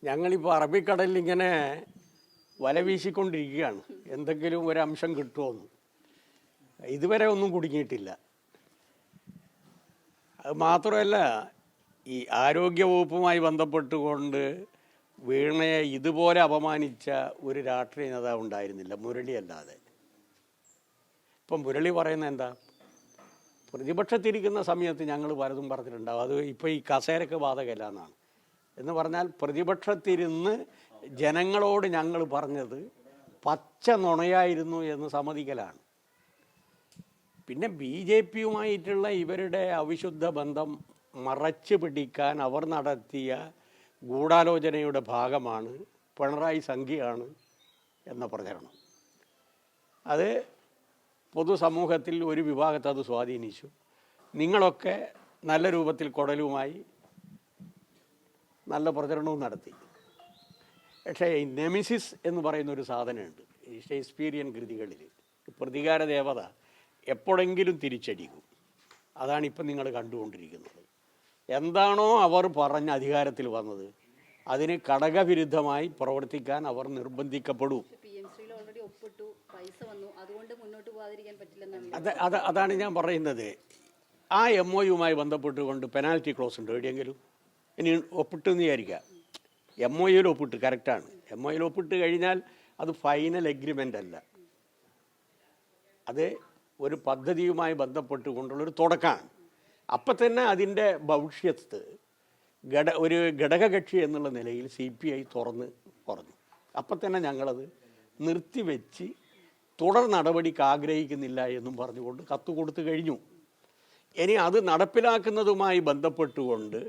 ഞങ്ങളിപ്പോൾ അറബിക്കടലിൽ ഇങ്ങനെ വല വീശിക്കൊണ്ടിരിക്കുകയാണ്, എന്തെങ്കിലും ഒരംശം കിട്ടുമോന്ന്. ഇതുവരെ ഒന്നും കുടുങ്ങിയിട്ടില്ല. അത് മാത്രമല്ല, ഈ ആരോഗ്യവകുപ്പുമായി ബന്ധപ്പെട്ടുകൊണ്ട് വീണയെ ഇതുപോലെ അപമാനിച്ച ഒരു രാഷ്ട്രീയ നേതാവ് ഉണ്ടായിരുന്നില്ല, മുരളി അല്ലാതെ. ഇപ്പം മുരളി പറയുന്നത് എന്താ? പ്രതിപക്ഷത്തിരിക്കുന്ന സമയത്ത് ഞങ്ങൾ പലതും പറഞ്ഞിട്ടുണ്ടാവും, അത് ഇപ്പോൾ ഈ കസേരക്ക് ബാധകമല്ല എന്നാണ്. എന്ന് പറഞ്ഞാൽ പ്രതിപക്ഷത്തിരുന്ന് ജനങ്ങളോട് ഞങ്ങൾ പറഞ്ഞത് പച്ച നുണയായിരുന്നു എന്ന് സമ്മതിക്കലാണ്. പിന്നെ ബി ജെ പിയുമായിട്ടുള്ള ഇവരുടെ അവിശുദ്ധ ബന്ധം മറച്ചു പിടിക്കാൻ അവർ നടത്തിയ ഗൂഢാലോചനയുടെ ഭാഗമാണ് പിണറായി സംഖ്യയാണ് എന്ന പ്രചരണം. അത് പൊതുസമൂഹത്തിൽ ഒരു വിഭാഗത്തെ അത് സ്വാധീനിച്ചു. നിങ്ങളൊക്കെ നല്ല രൂപത്തിൽ കുടലുമായി നല്ല പ്രചരണവും നടത്തി. പക്ഷേ ഈ നെമിസിസ് എന്ന് പറയുന്ന ഒരു സാധനമുണ്ട് ഈ ഷേക്സ്പിയറിയൻ കൃതികളിൽ. പ്രതികാര ദേവത എപ്പോഴെങ്കിലും തിരിച്ചടിക്കും. അതാണ് ഇപ്പം നിങ്ങൾ കണ്ടുകൊണ്ടിരിക്കുന്നത്. എന്താണോ അവർ പറഞ്ഞ അധികാരത്തിൽ വന്നത് അതിന് ഘടകവിരുദ്ധമായി പ്രവർത്തിക്കാൻ അവർ നിർബന്ധിക്കപ്പെടൂ. അതാണ് ഞാൻ പറയുന്നത്. ആ MOUമായി ബന്ധപ്പെട്ടുകൊണ്ട് പെനാൽറ്റി ക്ലോസ് ഉണ്ട് എവിടെയെങ്കിലും? ഇനി ഒപ്പിട്ടെന്ന് വിചാരിക്കുക, MOUയിൽ ഒപ്പിട്ട്, കറക്റ്റാണ്. MOUയിൽ ഒപ്പിട്ട് കഴിഞ്ഞാൽ അത് ഫൈനൽ എഗ്രിമെൻ്റ് അല്ല, അത് ഒരു പദ്ധതിയുമായി ബന്ധപ്പെട്ടുകൊണ്ടുള്ളൊരു തുടക്കമാണ്. അപ്പം തന്നെ അതിൻ്റെ ഭവിഷ്യത്ത് ഒരു ഘടകകക്ഷി എന്നുള്ള നിലയിൽ CPI തുറന്ന് പറഞ്ഞു. അപ്പം തന്നെ ഞങ്ങളത് നിർത്തിവെച്ച് തുടർ നടപടിക്ക് ആഗ്രഹിക്കുന്നില്ല എന്നും പറഞ്ഞുകൊണ്ട് കത്ത് കൊടുത്തു കഴിഞ്ഞു. ഇനി അത് നടപ്പിലാക്കുന്നതുമായി ബന്ധപ്പെട്ടുകൊണ്ട്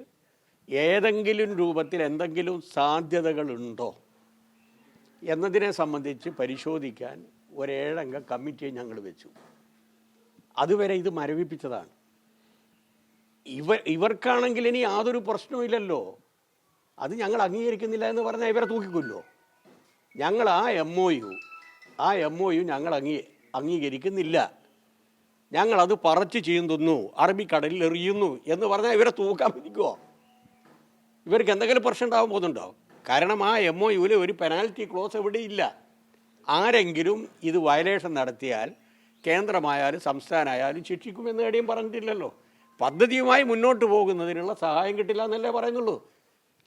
ഏതെങ്കിലും രൂപത്തിൽ എന്തെങ്കിലും സാധ്യതകളുണ്ടോ എന്നതിനെ സംബന്ധിച്ച് പരിശോധിക്കാൻ ഒരു 7 അംഗ കമ്മിറ്റിയെ ഞങ്ങൾ വെച്ചു. അതുവരെ ഇത് മരവിപ്പിച്ചതാണ്. ഇവർക്കാണെങ്കിൽ ഇനി യാതൊരു പ്രശ്നവുമില്ലല്ലോ, അത് ഞങ്ങൾ അംഗീകരിക്കുന്നില്ല എന്ന് പറഞ്ഞാൽ ഇവരെ തൂക്കിക്കൊല്ലോ. ഞങ്ങൾ ആ MOU ഞങ്ങൾ അംഗീകരിക്കുന്നില്ല, ഞങ്ങളത് പറച്ച് ചെയ്യുന്നു, അറബിക്കടലിൽ എറിയുന്നു എന്ന് പറഞ്ഞാൽ ഇവരെ തൂക്കാൻ വിധിക്കുമോ? ഇവർക്ക് എന്തെങ്കിലും പ്രശ്നം ഉണ്ടാകാൻ പോകുന്നുണ്ടോ? കാരണം ആ MOUയിൽ ഒരു പെനാൽറ്റി ക്ലോസ് എവിടെ ഇല്ല. ആരെങ്കിലും ഇത് വയലേഷൻ നടത്തിയാൽ കേന്ദ്രമായാലും സംസ്ഥാനമായാലും ശിക്ഷിക്കുമെന്ന് എവിടെയും പറഞ്ഞിട്ടില്ലല്ലോ. പദ്ധതിയുമായി മുന്നോട്ട് പോകുന്നതിനുള്ള സഹായം കിട്ടില്ല എന്നല്ലേ പറയുന്നുള്ളൂ.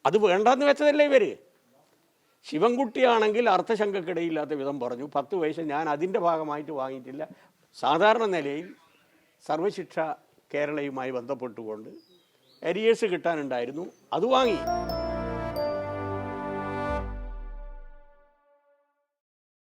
അത് വേണ്ടെന്ന് വെച്ചതല്ലേ ഇവർ. ശിവൻകുട്ടിയാണെങ്കിൽ അർത്ഥശങ്കക്കിടയില്ലാത്ത വിധം പറഞ്ഞു, 10 പൈസ ഞാൻ അതിൻ്റെ ഭാഗമായിട്ട് വാങ്ങിയിട്ടില്ല. സാധാരണ നിലയിൽ സർവശിക്ഷ കേരളയുമായി ബന്ധപ്പെട്ടുകൊണ്ട് അരിയേഴ്സ് കിട്ടാനുണ്ടായിരുന്നു, അത് വാങ്ങി.